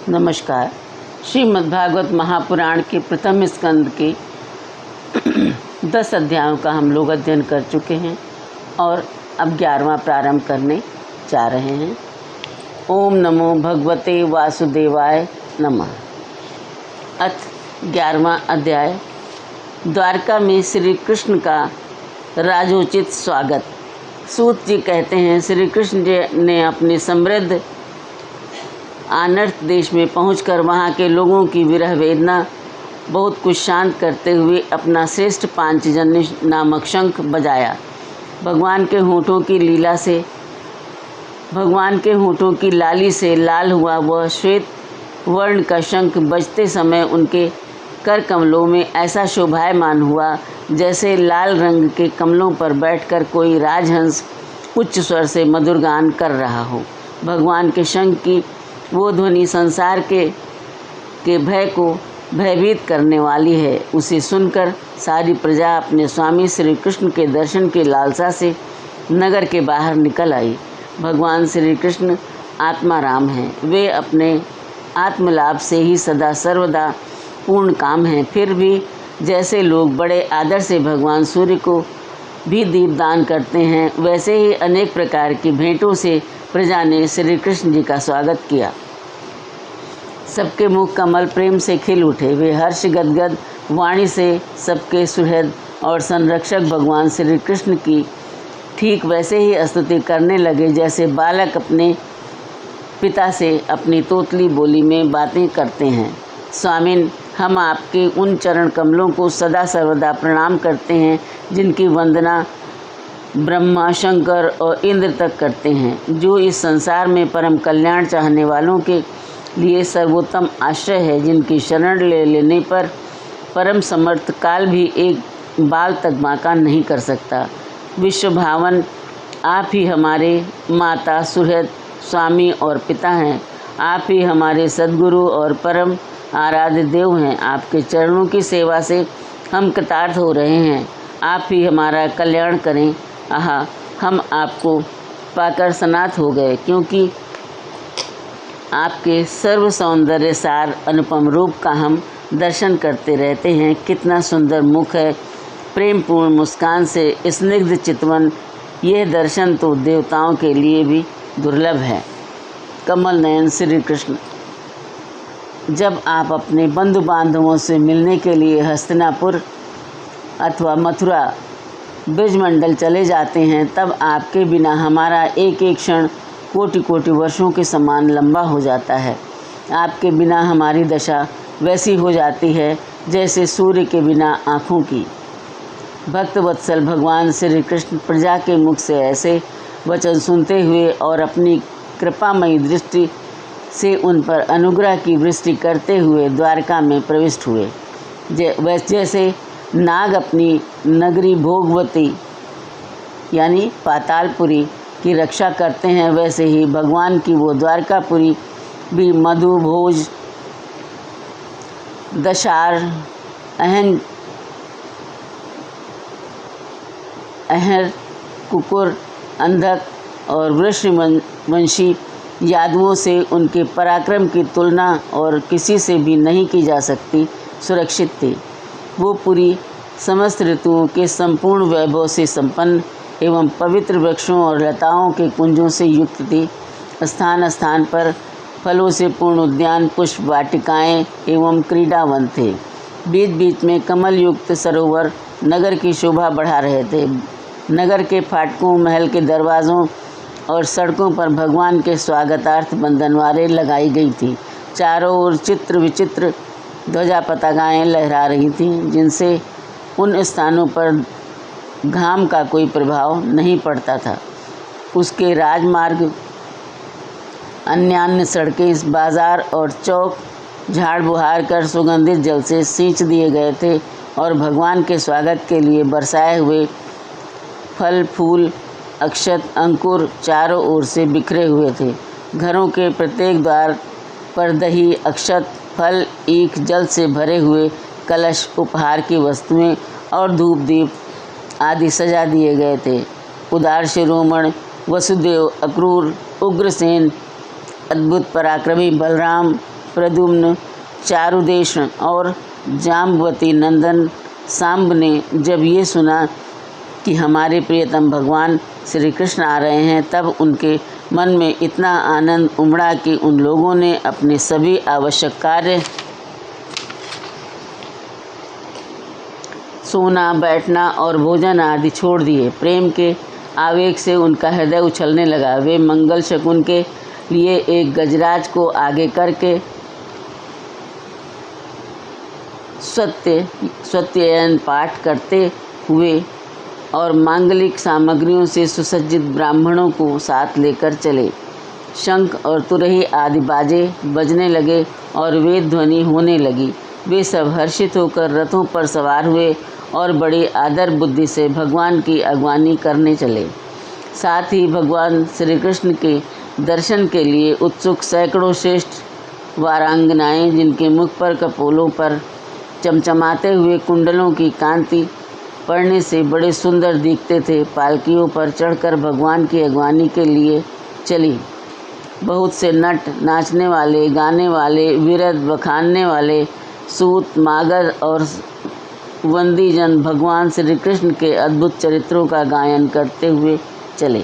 नमस्कार। श्रीमद्भागवत महापुराण के प्रथम स्कंद के 10 अध्यायों का हम लोग अध्ययन कर चुके हैं और अब 11वां प्रारंभ करने जा रहे हैं। ओम नमो भगवते वासुदेवाय नमः। अथ 11वां अध्याय। द्वारका में श्री कृष्ण का राजोचित स्वागत। सूत जी कहते हैं, श्री कृष्ण जी ने अपने समृद्ध आनर्त देश में पहुंचकर वहां के लोगों की विरह वेदना बहुत कुछ शांत करते हुए अपना श्रेष्ठ पांचजन्य नामक शंख बजाया। भगवान के होठों की लाली से लाल हुआ वह श्वेत वर्ण का शंख बजते समय उनके कर कमलों में ऐसा शोभायमान हुआ जैसे लाल रंग के कमलों पर बैठकर कोई राजहंस उच्च स्वर से मधुर गान कर रहा हो। भगवान के शंख की वो ध्वनि संसार के भय को भयभीत करने वाली है। उसे सुनकर सारी प्रजा अपने स्वामी श्री कृष्ण के दर्शन की लालसा से नगर के बाहर निकल आई। भगवान श्री कृष्ण आत्माराम हैं। वे अपने आत्मलाभ से ही सदा सर्वदा पूर्ण काम हैं। फिर भी जैसे लोग बड़े आदर से भगवान सूर्य को भी दीपदान करते हैं, वैसे ही अनेक प्रकार की भेंटों से प्रजा ने श्री कृष्ण जी का स्वागत किया। सबके मुख कमल प्रेम से खिल उठे। वे हर्ष गदगद वाणी से सबके सुहृद और संरक्षक भगवान श्री कृष्ण की ठीक वैसे ही स्तुति करने लगे जैसे बालक अपने पिता से अपनी तोतली बोली में बातें करते हैं। स्वामिन, हम आपके उन चरण कमलों को सदा सर्वदा प्रणाम करते हैं जिनकी वंदना ब्रह्मा, शंकर और इंद्र तक करते हैं, जो इस संसार में परम कल्याण चाहने वालों के लिए सर्वोत्तम आश्रय है, जिनकी शरण ले लेने पर परम समर्थ काल भी एक बाल तक बांका नहीं कर सकता। विश्वभावन आप ही हमारे माता, सुहृद, स्वामी और पिता हैं। आप ही हमारे सद्गुरु और परम आराध्य देव हैं। आपके चरणों की सेवा से हम कृतार्थ हो रहे हैं। आप ही हमारा कल्याण करें। आहा, हम आपको पाकर सनाथ हो गए, क्योंकि आपके सर्व सौंदर्य सार अनुपम रूप का हम दर्शन करते रहते हैं। कितना सुंदर मुख है, प्रेम पूर्ण मुस्कान से स्निग्ध चितवन। यह दर्शन तो देवताओं के लिए भी दुर्लभ है। कमल नयन श्री कृष्ण, जब आप अपने बंधु बांधवों से मिलने के लिए हस्तिनापुर अथवा मथुरा ब्रजमंडल चले जाते हैं, तब आपके बिना हमारा एक एक क्षण कोटि कोटि वर्षों के समान लंबा हो जाता है। आपके बिना हमारी दशा वैसी हो जाती है जैसे सूर्य के बिना आँखों की। भक्त वत्सल भगवान श्री कृष्ण प्रजा के मुख से ऐसे वचन सुनते हुए और अपनी कृपामयी दृष्टि से उन पर अनुग्रह की वृष्टि करते हुए द्वारका में प्रविष्ट हुए। जैसे नाग अपनी नगरी भोगवती यानी पातालपुरी की रक्षा करते हैं, वैसे ही भगवान की वो द्वारकापुरी भी मधु, भोज, दशार, अहर, कुकुर, अंधक और वृषवंशी यादवों से उनके पराक्रम की तुलना और किसी से भी नहीं की जा सकती सुरक्षित थी। वो पुरी समस्त ऋतुओं के संपूर्ण वैभव से संपन्न एवं पवित्र वृक्षों और लताओं के कुंजों से युक्त थी। स्थान स्थान पर फलों से पूर्ण उद्यान, पुष्प वाटिकाएँ एवं क्रीड़ावन थे। बीच बीच में कमल युक्त सरोवर नगर की शोभा बढ़ा रहे थे। नगर के फाटकों, महल के दरवाज़ों और सड़कों पर भगवान के स्वागतार्थ बंधनवारें लगाई गई थी। चारों ओर चित्र विचित्र ध्वजा पताकाएँ लहरा रही थीं, जिनसे उन स्थानों पर घाम का कोई प्रभाव नहीं पड़ता था। उसके राजमार्ग, अन्यान्य सड़कें, बाजार और चौक झाड़ बुहार कर सुगंधित जल से सींच दिए गए थे और भगवान के स्वागत के लिए बरसाए हुए फल, फूल, अक्षत, अंकुर चारों ओर से बिखरे हुए थे। घरों के प्रत्येक द्वार पर दही, अक्षत, फल, ईख, जल से भरे हुए कलश, उपहार की वस्तुएं और धूप दीप आदि सजा दिए गए थे। उदार शिरोमणि वसुदेव, अक्रूर, उग्रसेन, अद्भुत पराक्रमी बलराम, प्रद्युम्न, चारुदेशन और जाम्बवती नंदन सांब ने जब ये सुना कि हमारे प्रियतम भगवान श्री कृष्ण आ रहे हैं, तब उनके मन में इतना आनंद उमड़ा कि उन लोगों ने अपने सभी आवश्यक कार्य, सोना, बैठना और भोजन आदि छोड़ दिए। प्रेम के आवेग से उनका हृदय उछलने लगा। वे मंगल शकुन के लिए एक गजराज को आगे करके सत्ययन पाठ करते हुए और मांगलिक सामग्रियों से सुसज्जित ब्राह्मणों को साथ लेकर चले। शंख और तुरही आदि बाजे बजने लगे और वेद ध्वनि होने लगी। वे सब हर्षित होकर रथों पर सवार हुए और बड़ी आदर बुद्धि से भगवान की अगवानी करने चले। साथ ही भगवान श्री कृष्ण के दर्शन के लिए उत्सुक सैकड़ों श्रेष्ठ वारांगनाएं, जिनके मुख पर कपोलों पर चमचमाते हुए कुंडलों की कांति पड़ने से बड़े सुंदर दिखते थे, पालकियों पर चढ़कर भगवान की अगवानी के लिए चली। बहुत से नट, नाचने वाले, गाने वाले, विरध, बखानने वाले, सूत, मागर और वंदीजन भगवान श्री कृष्ण के अद्भुत चरित्रों का गायन करते हुए चले।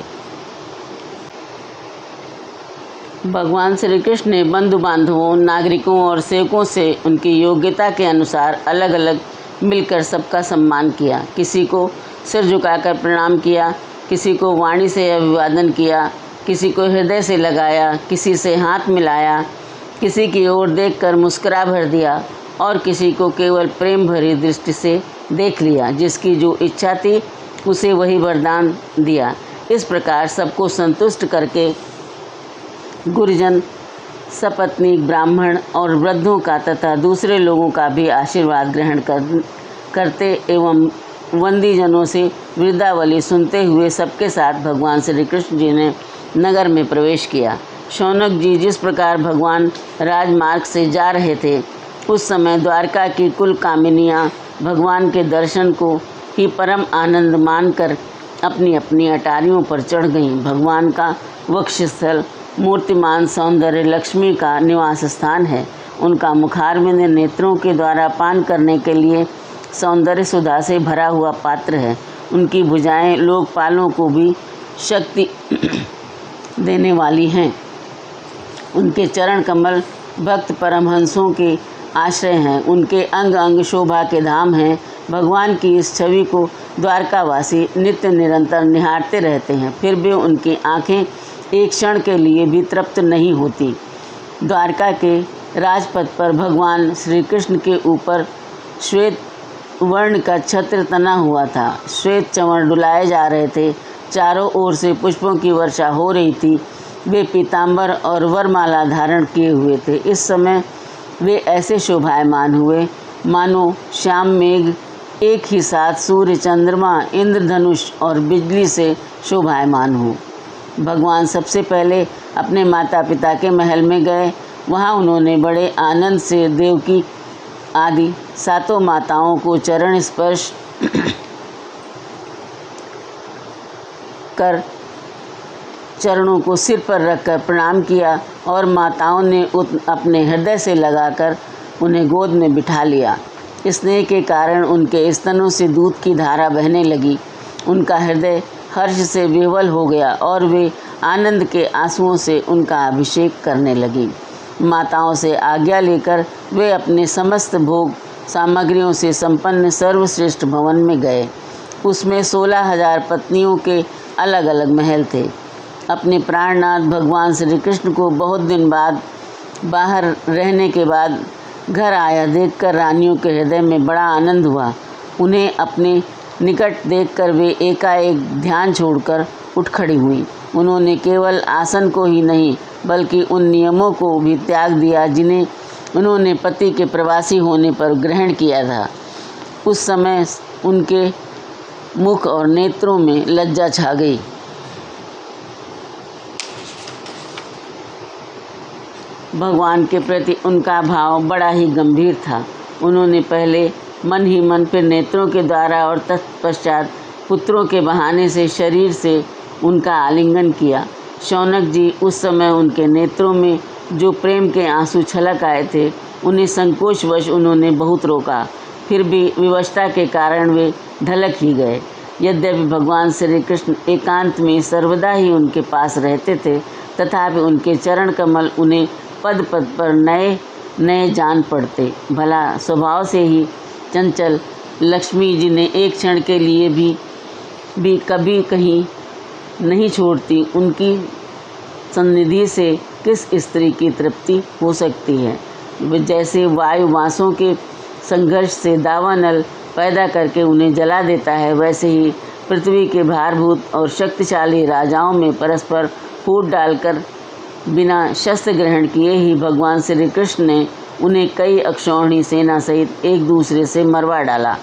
भगवान श्री कृष्ण ने बंधु बांधवों, नागरिकों और सेवकों से उनकी योग्यता के अनुसार अलग अलग मिलकर सबका सम्मान किया। किसी को सिर झुकाकर प्रणाम किया, किसी को वाणी से अभिवादन किया, किसी को हृदय से लगाया, किसी से हाथ मिलाया, किसी की ओर देखकर मुस्कुरा भर दिया और किसी को केवल प्रेम भरी दृष्टि से देख लिया। जिसकी जो इच्छा थी उसे वही वरदान दिया। इस प्रकार सबको संतुष्ट करके गुरुजन, सपत्नीक, ब्राह्मण और वृद्धों का तथा दूसरे लोगों का भी आशीर्वाद ग्रहण करते एवं वंदीजनों से वृद्धावली सुनते हुए सबके साथ भगवान श्री कृष्ण जी ने नगर में प्रवेश किया। शौनक जी जिस प्रकार भगवान राजमार्ग से जा रहे थे, उस समय द्वारका की कुल कामिनियाँ भगवान के दर्शन को ही परम आनंद मानकर अपनी अपनी अटारियों पर चढ़ गईं। भगवान का वक्षस्थल मूर्तिमान सौंदर्य लक्ष्मी का निवास स्थान है। उनका मुखारविंद नेत्रों के द्वारा पान करने के लिए सौंदर्य सुधा से भरा हुआ पात्र है। उनकी भुजाएं लोकपालों को भी शक्ति देने वाली हैं। उनके चरण कमल भक्त परमहंसों के आश्रय हैं। उनके अंग अंग शोभा के धाम हैं। भगवान की इस छवि को द्वारकावासी नित्य निरंतर निहारते रहते हैं, फिर भी उनकी आंखें एक क्षण के लिए भी तृप्त नहीं होती। द्वारका के राजपथ पर भगवान श्री कृष्ण के ऊपर श्वेत वर्ण का छत्र तना हुआ था। श्वेत चंवर डुलाए जा रहे थे। चारों ओर से पुष्पों की वर्षा हो रही थी। वे पीताम्बर और वरमाला धारण किए हुए थे। इस समय वे ऐसे शोभायमान हुए मानो श्याम मेघ एक ही साथ सूर्य, चंद्रमा, इंद्रधनुष और बिजली से शोभायमान हो। भगवान सबसे पहले अपने माता पिता के महल में गए। वहाँ उन्होंने बड़े आनंद से देवकी आदि सातों माताओं को चरण स्पर्श कर चरणों को सिर पर रखकर प्रणाम किया और माताओं ने अपने हृदय से लगाकर उन्हें गोद में बिठा लिया। स्नेह के कारण उनके स्तनों से दूध की धारा बहने लगी। उनका हृदय हर्ष से विह्वल हो गया और वे आनंद के आंसुओं से उनका अभिषेक करने लगी। माताओं से आज्ञा लेकर वे अपने समस्त भोग सामग्रियों से संपन्न सर्वश्रेष्ठ भवन में गए। उसमें 16,000 पत्नियों के अलग अलग महल थे। अपने प्राणनाथ भगवान श्री कृष्ण को बहुत दिन बाद बाहर रहने के बाद घर आया देखकर रानियों के हृदय में बड़ा आनंद हुआ। उन्हें अपने निकट देखकर वे एकाएक ध्यान छोड़कर उठ खड़ी हुईं। उन्होंने केवल आसन को ही नहीं बल्कि उन नियमों को भी त्याग दिया जिन्हें उन्होंने पति के प्रवासी होने पर ग्रहण किया था। उस समय उनके मुख और नेत्रों में लज्जा छा गई। भगवान के प्रति उनका भाव बड़ा ही गंभीर था। उन्होंने पहले मन ही मन, फिर नेत्रों के द्वारा और तत्पश्चात पुत्रों के बहाने से शरीर से उनका आलिंगन किया। शौनक जी उस समय उनके नेत्रों में जो प्रेम के आंसू छलक आए थे, उन्हें संकोचवश उन्होंने बहुत रोका, फिर भी विवशता के कारण वे ढलक ही गए। यद्यपि भगवान श्री कृष्ण एकांत में सर्वदा ही उनके पास रहते थे, तथापि उनके चरण कमल उन्हें पद पद पर नए नए जान पड़ते। भला स्वभाव से ही चंचल लक्ष्मी जिन्हें एक क्षण के लिए भी कभी कहीं नहीं छोड़ती, उनकी सन्निधि से किस स्त्री की तृप्ति हो सकती है। जैसे वायुवासों के संघर्ष से दावानल पैदा करके उन्हें जला देता है, वैसे ही पृथ्वी के भारभूत और शक्तिशाली राजाओं में परस्पर फूट डालकर बिना शस्त्र ग्रहण किए ही भगवान श्री कृष्ण ने उन्हें कई अक्षौहिणी सेना सहित एक दूसरे से मरवा डाला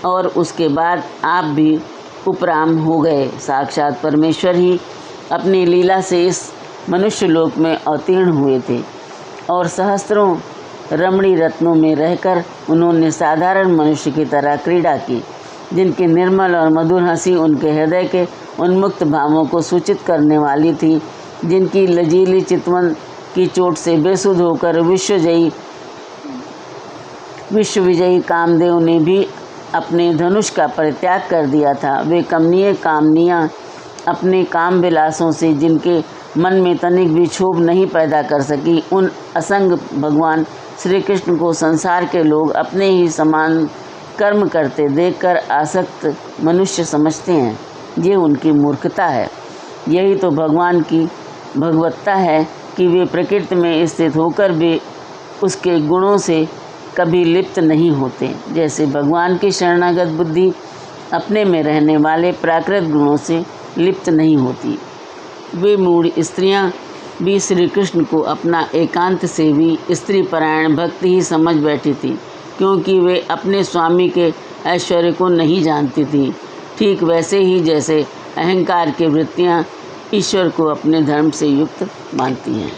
और उसके बाद आप भी उपराम हो गए। साक्षात परमेश्वर ही अपनी लीला से इस मनुष्य लोक में अवतीर्ण हुए थे और सहस्त्रों रमणी रत्नों में रहकर उन्होंने साधारण मनुष्य की तरह क्रीड़ा की, जिनकी निर्मल और मधुर हंसी उनके हृदय के उन्मुक्त भावों को सूचित करने वाली थी, जिनकी लजीली चितवन की चोट से बेसुध होकर विश्वविजयी कामदेव ने भी अपने धनुष का परित्याग कर दिया था। वे कमनीय कामनियाँ अपने काम विलासों से जिनके मन में तनिक भी क्षोभ नहीं पैदा कर सकी, उन असंग भगवान श्री कृष्ण को संसार के लोग अपने ही समान कर्म करते देखकर आसक्त मनुष्य समझते हैं। ये उनकी मूर्खता है। यही तो भगवान की भगवत्ता है कि वे प्रकृति में स्थित होकर भी उसके गुणों से कभी लिप्त नहीं होते। जैसे भगवान की शरणागत बुद्धि अपने में रहने वाले प्राकृत गुणों से लिप्त नहीं होती। वे मूढ़ स्त्रियां भी श्री कृष्ण को अपना एकांत सेवी स्त्री परायण भक्त ही समझ बैठी थी, क्योंकि वे अपने स्वामी के ऐश्वर्य को नहीं जानती थी। ठीक वैसे ही जैसे अहंकार की वृत्तियां ईश्वर को अपने धर्म से युक्त मानती हैं।